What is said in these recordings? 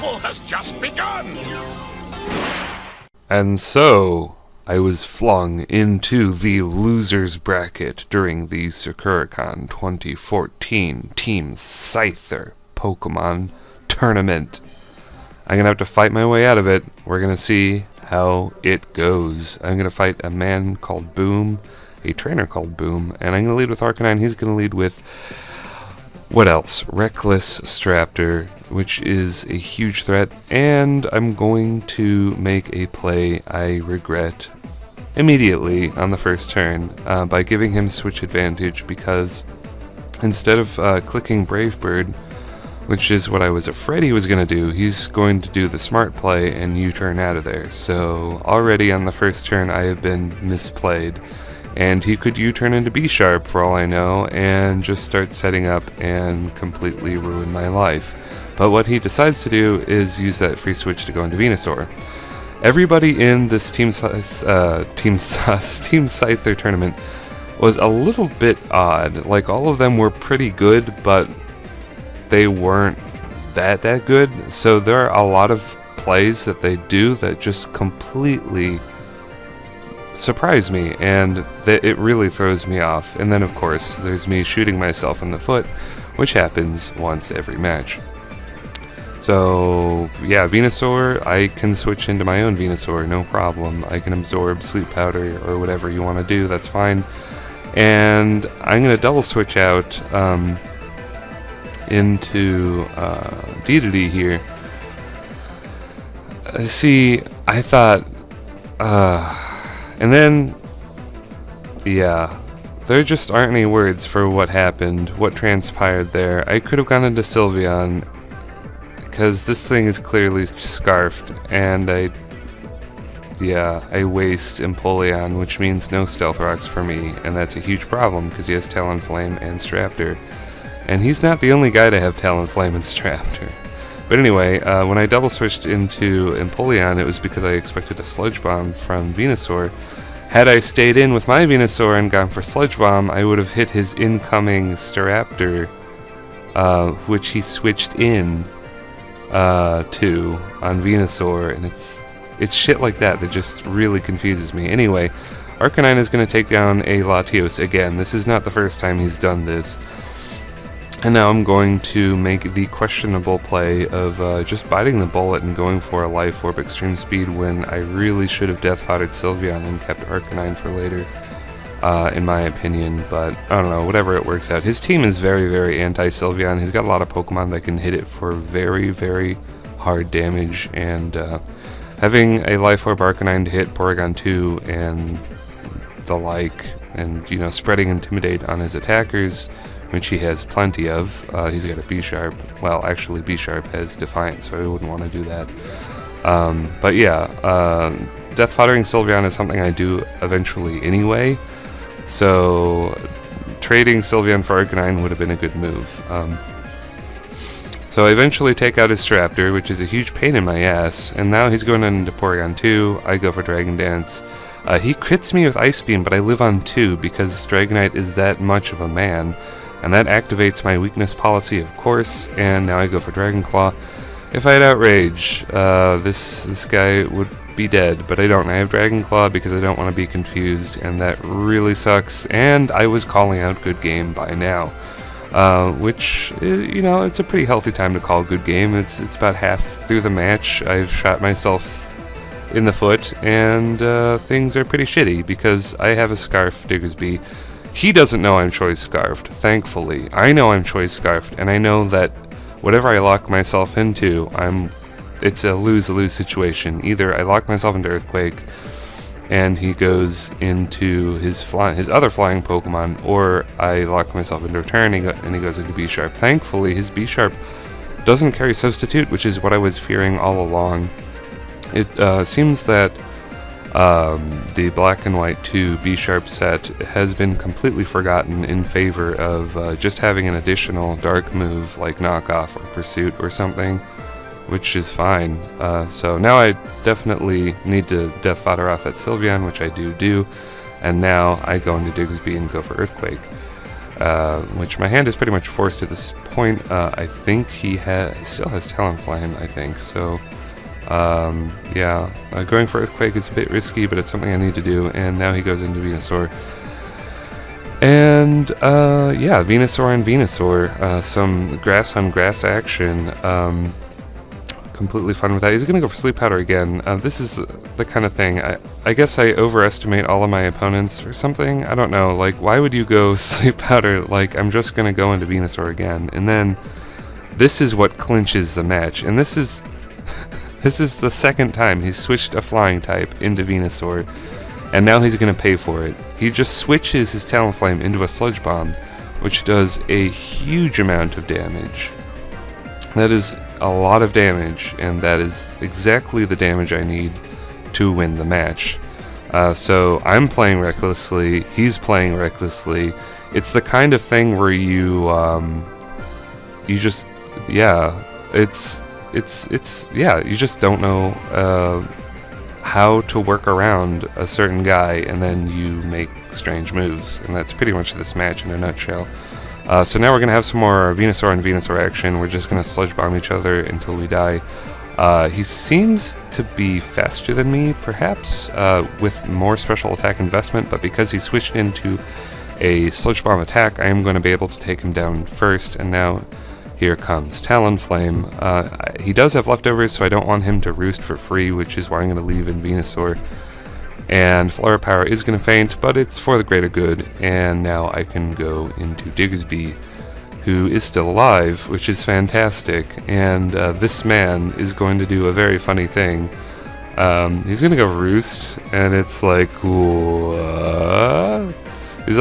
battle has just begun! And so, I was flung into the losers bracket during the Sakura Con 2014 Team Scyther Pokemon Tournament. I'm gonna have to fight my way out of it. We're gonna see how it goes. I'm gonna fight a man called Boom, a trainer called Boom, and I'm gonna lead with Arcanine. He's gonna lead with, what else? Reckless Straptor, which is a huge threat, and I'm going to make a play I regret immediately on the first turn by giving him switch advantage, because instead of clicking Brave Bird, which is what I was afraid he was going to do, he's going to do the smart play and U-turn out of there. So already on the first turn I have been misplayed, and he could U-turn into B-Sharp for all I know and just start setting up and completely ruin my life. But what he decides to do is use that free switch to go into Venusaur. Everybody in this Team Scyther tournament was a little bit odd. Like, all of them were pretty good, but they weren't that good. So there are a lot of plays that they do that just completely surprise me, and it really throws me off. And then of course there's me shooting myself in the foot, which happens once every match. So yeah, Venusaur, I can switch into my own Venusaur, no problem. I can absorb Sleep Powder or whatever you want to do, that's fine. And I'm going to double switch out into Dedede here. See, I thought, and then, yeah, there just aren't any words for what happened, what transpired there. I could have gone into Sylveon, because this thing is clearly scarfed, and I waste Empoleon, which means no Stealth Rocks for me, and that's a huge problem, because he has Talonflame and Straptor. And he's not the only guy to have Talonflame and Straptor. But anyway, when I double switched into Empoleon, it was because I expected a Sludge Bomb from Venusaur. Had I stayed in with my Venusaur and gone for Sludge Bomb, I would have hit his incoming Staraptor, which he switched in to on Venusaur, and it's shit like that that just really confuses me. Anyway, Arcanine is going to take down a Latios again. This is not the first time he's done this. And now I'm going to make the questionable play of just biting the bullet and going for a Life Orb Extreme Speed when I really should have Death Potted Sylveon and kept Arcanine for later, in my opinion. But I don't know, whatever it works out. His team is very, very anti-Sylveon. He's got a lot of Pokemon that can hit it for very, very hard damage, and having a Life Orb Arcanine to hit Porygon 2 and the like, and, you know, spreading Intimidate on his attackers, which he has plenty of. He's got a B-Sharp. Well, actually B-Sharp has Defiant, so I wouldn't want to do that. But yeah, Death Pottering Sylveon is something I do eventually anyway, so trading Sylveon for Arcanine would have been a good move. So I eventually take out his Straptor, which is a huge pain in my ass, and now he's going into Porygon 2. I go for Dragon Dance. He crits me with Ice Beam, but I live on 2 because Dragonite is that much of a man. And that activates my weakness policy, of course, and now I go for Dragon Claw. If I had Outrage, this guy would be dead, but I don't. I have Dragon Claw because I don't want to be confused, and that really sucks. And I was calling out good game by now, which, you know, it's a pretty healthy time to call good game. It's about half through the match. I've shot myself in the foot, and things are pretty shitty because I have a Scarf Diggersby. He doesn't know I'm Choice Scarfed, thankfully. I know I'm Choice Scarfed, and I know that whatever I lock myself into, it's a lose-lose situation. Either I lock myself into Earthquake, and he goes into his other flying Pokemon, or I lock myself into Return, and he goes into B-Sharp. Thankfully, his B-Sharp doesn't carry Substitute, which is what I was fearing all along. It seems that the Black and White 2 B-Sharp set has been completely forgotten in favor of just having an additional dark move like Knockoff or Pursuit or something, which is fine. So now I definitely need to Death Fodder off that Sylveon, which I do, and now I go into Diggsby and go for Earthquake. which my hand is pretty much forced at this point. I think he still has Talonflame, I think, so yeah, going for Earthquake is a bit risky, but it's something I need to do, and now he goes into Venusaur. And yeah, Venusaur on Venusaur, some grass on grass action, completely fine with that. He's gonna go for Sleep Powder again. This is the kind of thing, I guess I overestimate all of my opponents or something, I don't know, like, why would you go Sleep Powder? Like, I'm just gonna go into Venusaur again, and then this is what clinches the match, and this is this is the second time he's switched a flying type into Venusaur, and now he's gonna pay for it. He just switches his Talonflame into a Sludge Bomb, which does a huge amount of damage. That is a lot of damage, and that is exactly the damage I need to win the match. So I'm playing recklessly, he's playing recklessly. It's the kind of thing where you just, yeah, yeah, you just don't know how to work around a certain guy, and then you make strange moves, and that's pretty much this match in a nutshell. So now we're going to have some more Venusaur and Venusaur action. We're just going to Sludge Bomb each other until we die. He seems to be faster than me, perhaps, with more special attack investment, but because he switched into a Sludge Bomb attack, I am going to be able to take him down first, and now here comes Talonflame. He does have leftovers, so I don't want him to roost for free, which is why I'm going to leave in Venusaur. And Flora Power is going to faint, but it's for the greater good, and now I can go into Diggersby, who is still alive, which is fantastic, and this man is going to do a very funny thing. He's going to go Roost, and it's like, what? He's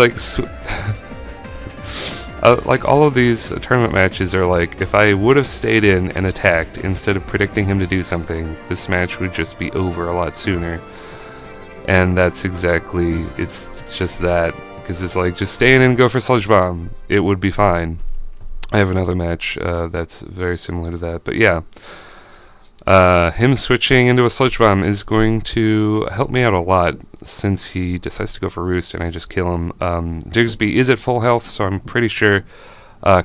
like all of these tournament matches are like, if I would have stayed in and attacked instead of predicting him to do something, this match would just be over a lot sooner. And that's exactly, it's just that, because it's like, just stay in and go for Sludge Bomb, it would be fine. I have another match that's very similar to that, but yeah. Him switching into a Sludge Bomb is going to help me out a lot, since he decides to go for Roost and I just kill him. Diggersby is at full health, so I'm pretty sure,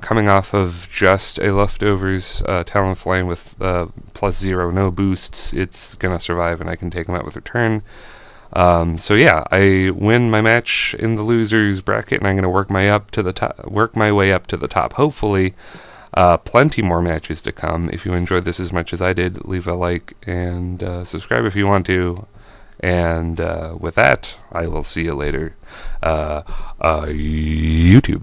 coming off of just a leftovers Talonflame with +0, no boosts, it's gonna survive and I can take him out with Return. So yeah, I win my match in the losers bracket, and I'm going to work my way up to the top. Hopefully, plenty more matches to come. If you enjoyed this as much as I did, leave a like and subscribe if you want to. And with that, I will see you later. YouTube.